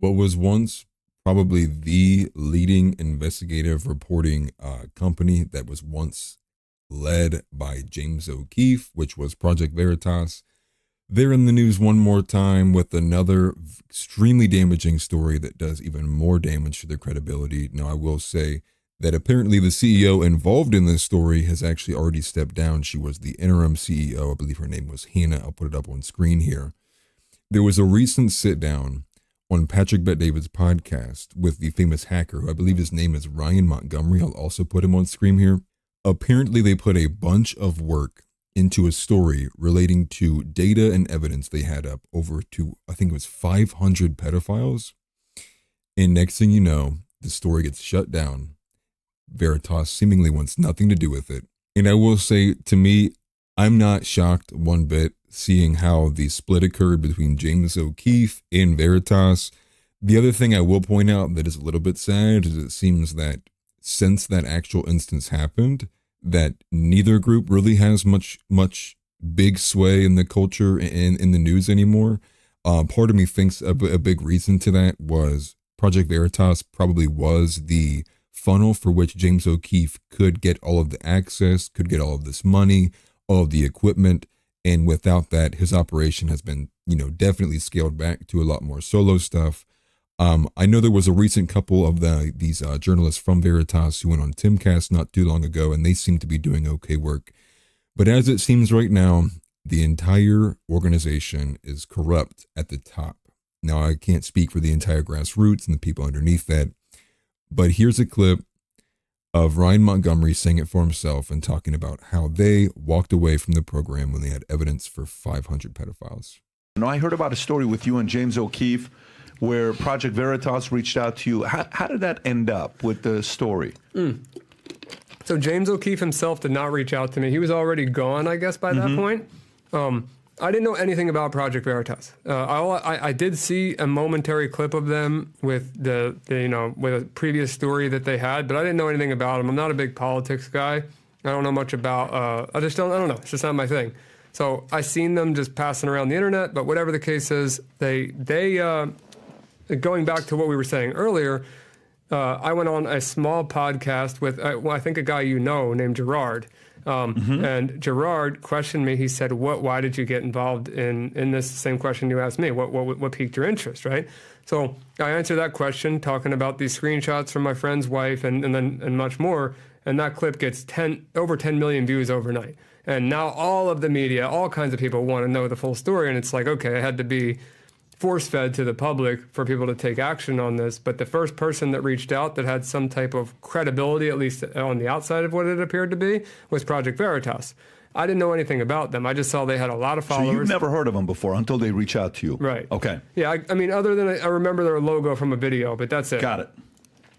what was once probably the leading investigative reporting company that was once led by James O'Keefe, which was Project Veritas. They're in the news one more time with another extremely damaging story that does even more damage to their credibility. Now, I will say that apparently the CEO involved in this story has actually already stepped down. She was the interim CEO. I believe her name was Hannah. I'll put it up on screen here. There was a recent sit down on Patrick Bet-David's podcast with the famous hacker, who I believe his name is Ryan Montgomery. I'll also put him on screen here. Apparently, they put a bunch of work into a story relating to data and evidence they had up over to, I think it was 500 pedophiles. And next thing you know, the story gets shut down. Veritas seemingly wants nothing to do with it. And I will say, to me, I'm not shocked one bit seeing how the split occurred between James O'Keefe and Veritas. The other thing I will point out that is a little bit sad is it seems that since that actual instance happened, that neither group really has much big sway in the culture and in the news anymore. Part of me thinks a big reason to that was Project Veritas probably was the funnel for which James O'Keefe could get all of the access, could get all of this money, all of the equipment. And without that, his operation has been, definitely scaled back to a lot more solo stuff. I know there was a recent couple of these journalists from Veritas who went on Timcast not too long ago, and they seem to be doing okay work. But as it seems right now, the entire organization is corrupt at the top. Now, I can't speak for the entire grassroots and the people underneath that, but here's a clip of Ryan Montgomery saying it for himself and talking about how they walked away from the program when they had evidence for 500 pedophiles. I heard about a story with you and James O'Keefe where Project Veritas reached out to you. How did that end up with the story? So James O'Keefe himself did not reach out to me. He was already gone, I guess, by that point. I didn't know anything about Project Veritas. I did see a momentary clip of them with with a previous story that they had, but I didn't know anything about them. I'm not a big politics guy. I don't know much about. I don't know. It's just not my thing. So I seen them just passing around the internet. But whatever the case is, they going back to what we were saying earlier. I went on a small podcast with I think a guy named Gerard. And Gerard questioned me. He said, why did you get involved in this? Same question you asked me. What piqued your interest, right? So I answered that question talking about these screenshots from my friend's wife and much more. And that clip gets over 10 million views overnight. And now all of the media, all kinds of people want to know the full story. And it's like, okay, I had to be force-fed to the public for people to take action on this. But the first person that reached out that had some type of credibility, at least on the outside of what it appeared to be, was Project Veritas. I didn't know anything about them. I just saw they had a lot of followers. So you've never heard of them before until they reach out to you? Right. Okay. Yeah, I mean, other than I remember their logo from a video, but that's it. Got it.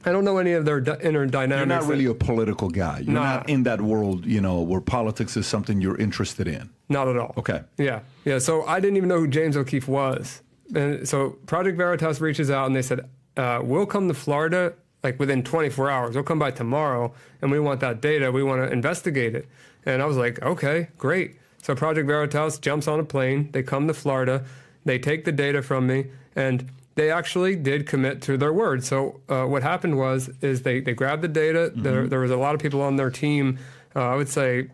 I don't know any of their inner dynamics. You're not really a political guy. You're not in that world, where politics is something you're interested in. Not at all. Okay. Yeah. So I didn't even know who James O'Keefe was. And so Project Veritas reaches out and they said, we'll come to Florida like within 24 hours. We'll come by tomorrow and we want that data. We want to investigate it. And I was like, okay, great. So Project Veritas jumps on a plane. They come to Florida. They take the data from me and they actually did commit to their word. So what happened is they grabbed the data. There was a lot of people on their team. I would say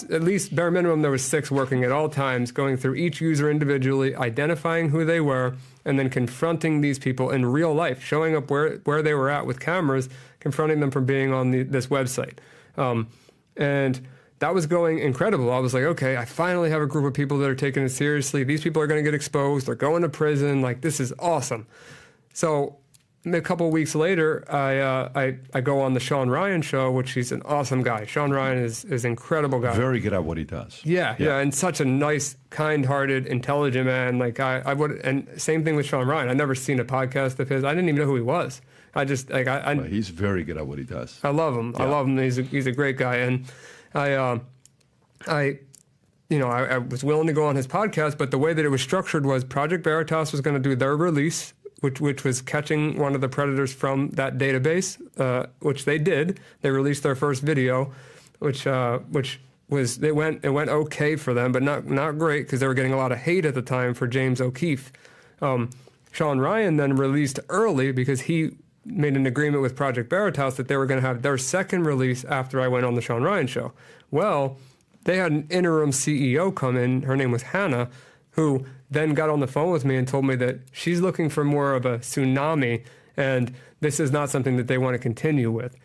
at least bare minimum, there was 6 working at all times, going through each user individually, identifying who they were, and then confronting these people in real life, showing up where they were at with cameras, confronting them for being on this website. And that was going incredible. I was like, okay, I finally have a group of people that are taking it seriously. These people are going to get exposed. They're going to prison. Like, this is awesome. So a couple of weeks later, I go on the Sean Ryan show, which he's an awesome guy. Sean Ryan is an incredible guy. Very good at what he does. Yeah, and such a nice, kind-hearted, intelligent man. Like I would, and same thing with Sean Ryan. I'd never seen a podcast of his. I didn't even know who he was. I just he's very good at what he does. I love him. Yeah. I love him. He's a great guy, and I was willing to go on his podcast, but the way that it was structured was Project Veritas was going to do their release, which was catching one of the predators from that database, which they did. They released their first video, which was it went okay for them, but not great because they were getting a lot of hate at the time for James O'Keefe. Sean Ryan then released early because he made an agreement with Project Veritas that they were going to have their second release after I went on the Sean Ryan show. Well, they had an interim CEO come in. Her name was Hannah, who then got on the phone with me and told me that she's looking for more of a Tsunami, and this is not something that they want to continue with.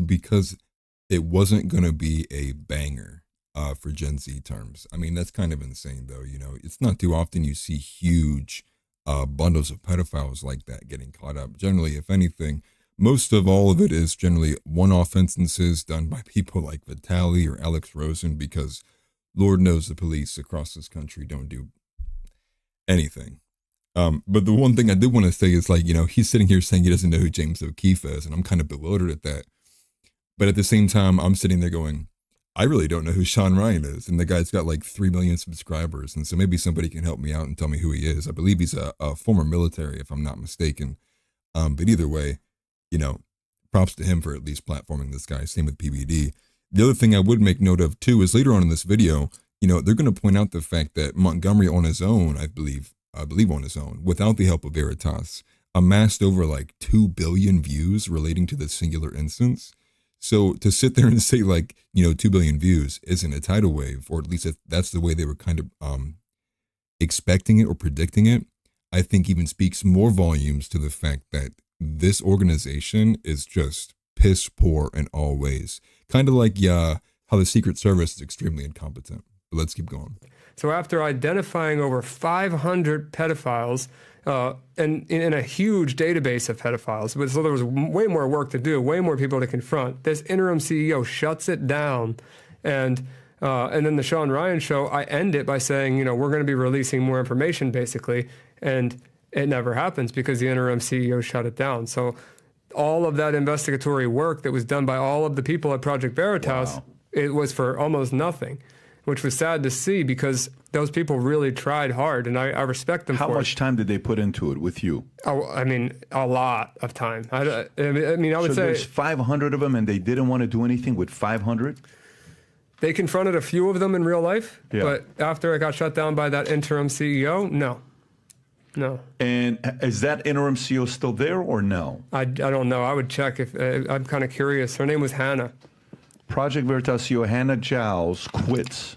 Because it wasn't going to be a banger for Gen Z terms. I mean, that's kind of insane, though. You know, it's not too often you see huge bundles of pedophiles like that getting caught up. Generally, if anything, most of all of it is generally one-off instances done by people like Vitaly or Alex Rosen, because Lord knows the police across this country don't do anything. But the one thing I did want to say is, like, you know, he's sitting here saying he doesn't know who James O'Keefe is, and I'm kind of bewildered at that. But at the same time, I'm sitting there going, I really don't know who Sean Ryan is. And the guy's got like 3 million subscribers. And so maybe somebody can help me out and tell me who he is. I believe he's a former military, if I'm not mistaken. But either way, you know, props to him for at least platforming this guy. Same with PBD. The other thing I would make note of too is later on in this video, you know, they're going to point out the fact that Montgomery on his own, I believe on his own, without the help of Veritas, amassed over like 2 billion views relating to this singular instance. So to sit there and say, like, you know, 2 billion views isn't a tidal wave, or at least if that's the way they were kind of expecting it or predicting it, I think even speaks more volumes to the fact that this organization is just piss poor in all ways. Kind of like how the Secret Service is extremely incompetent. But let's keep going. So after identifying over 500 pedophiles, and in a huge database of pedophiles, so there was way more work to do, way more people to confront, this interim CEO shuts it down. And then the Sean Ryan show, I end it by saying, you know, we're going to be releasing more information, basically. And it never happens because the interim CEO shut it down. So all of that investigatory work that was done by all of the people at Project Veritas, wow, it was for almost nothing, which was sad to see because those people really tried hard, and I respect them for it. How much time did they put into it with you? Oh, I mean, a lot of time. I would say there's 500 of them, and they didn't want to do anything with 500? They confronted a few of them in real life, but after I got shut down by that interim CEO, no. And is that interim CEO still there or no? I don't know. I would check. I'm kind of curious. Her name was Hannah. Project Veritas CEO Hannah Giles quits.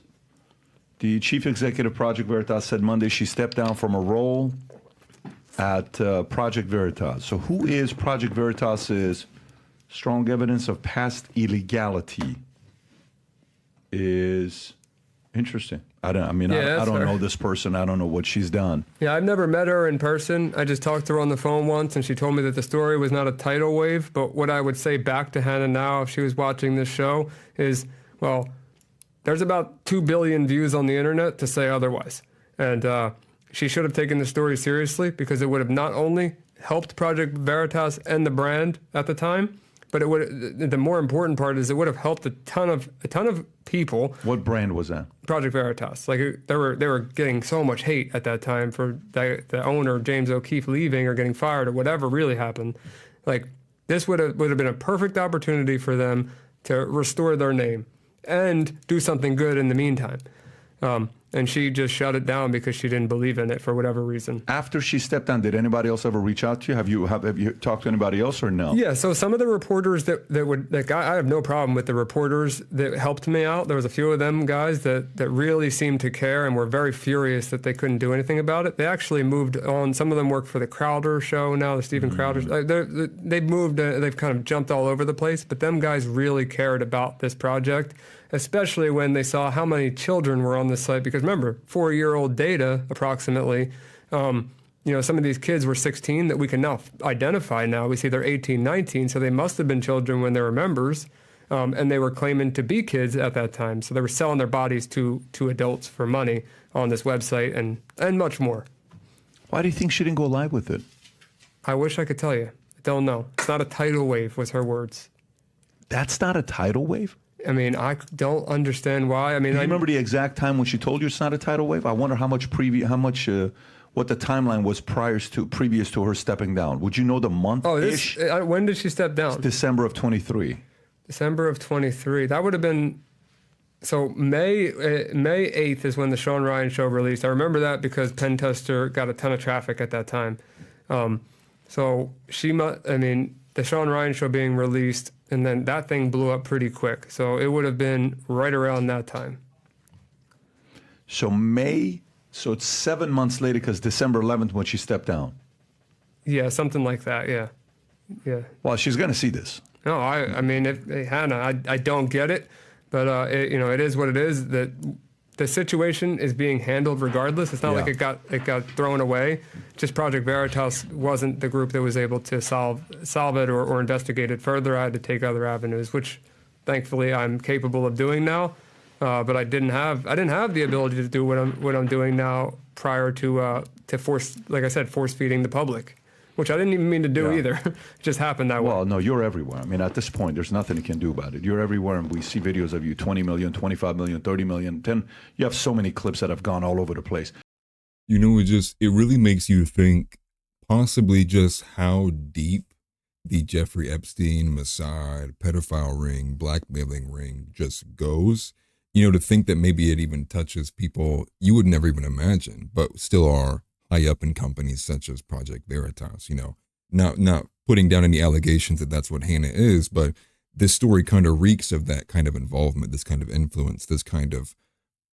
The chief executive Project Veritas said Monday she stepped down from a role at Project Veritas. So who is Project Veritas's strong evidence of past illegality? Is interesting. I don't know this person. I don't know what she's done. Yeah, I've never met her in person. I just talked to her on the phone once, and she told me that the story was not a tidal wave. But what I would say back to Hannah now, if she was watching this show, is, well, there's about 2 billion views on the internet to say otherwise. And she should have taken the story seriously because it would have not only helped Project Veritas and the brand at the time, but it would. The more important part is it would have helped a ton of people. What brand was that? Project Veritas. Like they were getting so much hate at that time for the owner James O'Keefe leaving or getting fired or whatever really happened. Like this would have been a perfect opportunity for them to restore their name and do something good in the meantime. And she just shut it down because she didn't believe in it for whatever reason. After she stepped down, did anybody else ever reach out to you? Have you talked to anybody else or no? Yeah, so some of the reporters I have no problem with the reporters that helped me out. There was a few of them guys that really seemed to care and were very furious that they couldn't do anything about it. They actually moved on. Some of them work for the Crowder show now, the Steven Crowder. They've moved, they've kind of jumped all over the place, but them guys really cared about this project, especially when they saw how many children were on the site. Because remember, 4-year-old data approximately. Some of these kids were 16 that we can now identify now. We see they're 18, 19, so they must have been children when they were members, and they were claiming to be kids at that time. So they were selling their bodies to adults for money on this website and much more. Why do you think she didn't go live with it? I wish I could tell you. I don't know. It's not a tidal wave, was her words. That's not a tidal wave? I mean, I don't understand why. I mean, do you remember the exact time when she told you it's not a tidal wave? I wonder what the timeline was previous to her stepping down. Would you know the month? When did she step down? It's December of 23. December of 23. That would have been So May 8th is when the Sean Ryan show released. I remember that because Penn Tester got a ton of traffic at that time. So the Sean Ryan show being released, and then that thing blew up pretty quick. So it would have been right around that time. So it's 7 months later because December 11th when she stepped down. Yeah, something like that. Yeah. Well, she's going to see this. No, Hannah, I don't get it, but it is what it is. That the situation is being handled regardless. It's not like it got thrown away. Just Project Veritas wasn't the group that was able to solve it or investigate it further. I had to take other avenues, which thankfully I'm capable of doing now. But I didn't have the ability to do what I'm doing now prior to force feeding the public, which I didn't even mean to do either. It just happened that way. Well, no, you're everywhere. I mean, at this point, there's nothing you can do about it. You're everywhere, and we see videos of you, 20 million, 25 million, 30 million, 10. You have so many clips that have gone all over the place. It really makes you think possibly just how deep the Jeffrey Epstein, Mossad, pedophile ring, blackmailing ring just goes. To think that maybe it even touches people you would never even imagine, but still are high up in companies such as Project Veritas. Not putting down any allegations that that's what Hannah is, but this story kind of reeks of that kind of involvement, this kind of influence, this kind of,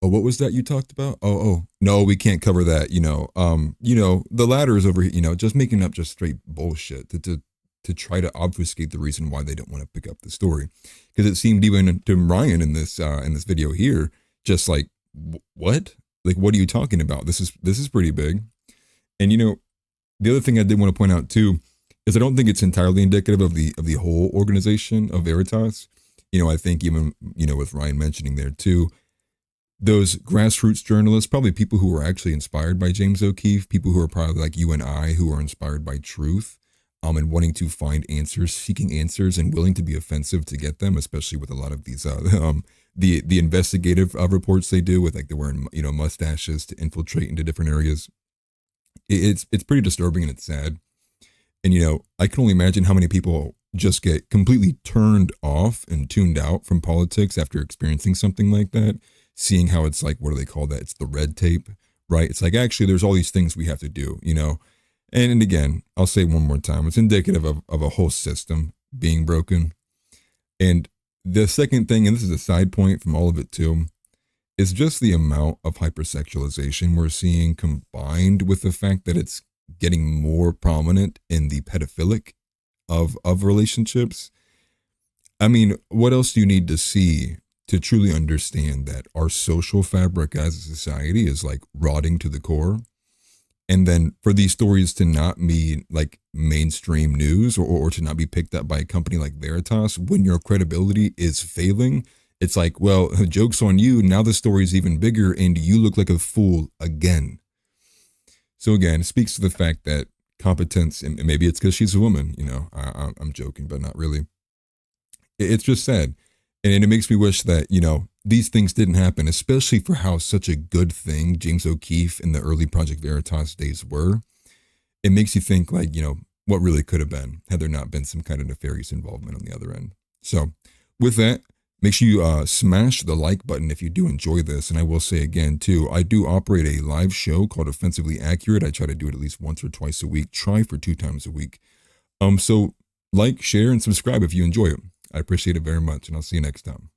oh, what was that you talked about? Oh, no, we can't cover that. The latter is over here, just making up just straight bullshit to try to obfuscate the reason why they don't want to pick up the story. Because it seemed even to Ryan in this video here, just like, what? Like, what are you talking about? This is pretty big. And the other thing I did want to point out too is I don't think it's entirely indicative of the whole organization of Veritas. I think even with Ryan mentioning there too, those grassroots journalists, probably people who were actually inspired by James O'Keefe, people who are probably like you and I, who are inspired by truth, and wanting to find answers, seeking answers, and willing to be offensive to get them, especially with a lot of these the investigative reports they do with, like, they're wearing mustaches to infiltrate into different areas. It's pretty disturbing and it's sad. And I can only imagine how many people just get completely turned off and tuned out from politics after experiencing something like that, seeing how it's like, what do they call that? It's the red tape, right? It's like, actually, there's all these things we have to do, And again, I'll say one more time, it's indicative of a whole system being broken. And the second thing, and this is a side point from all of it too, is just the amount of hypersexualization we're seeing, combined with the fact that it's getting more prominent in the pedophilic of relationships. I mean, what else do you need to see to truly understand that our social fabric as a society is like rotting to the core? And then for these stories to not be like mainstream news or to not be picked up by a company like Veritas when your credibility is failing, it's like, well, joke's on you. Now the story's even bigger and you look like a fool again. So again, it speaks to the fact that competence, and maybe it's because she's a woman, I'm joking, but not really. It's just sad. And it makes me wish that, these things didn't happen, especially for how such a good thing James O'Keefe in the early Project Veritas days were. It makes you think, like, what really could have been had there not been some kind of nefarious involvement on the other end. So with that, make sure you smash the like button if you do enjoy this. And I will say again, too, I do operate a live show called Offensively Accurate. I try to do it at least once or twice a week, try for 2 times a week. So like, share, and subscribe if you enjoy it. I appreciate it very much, and I'll see you next time.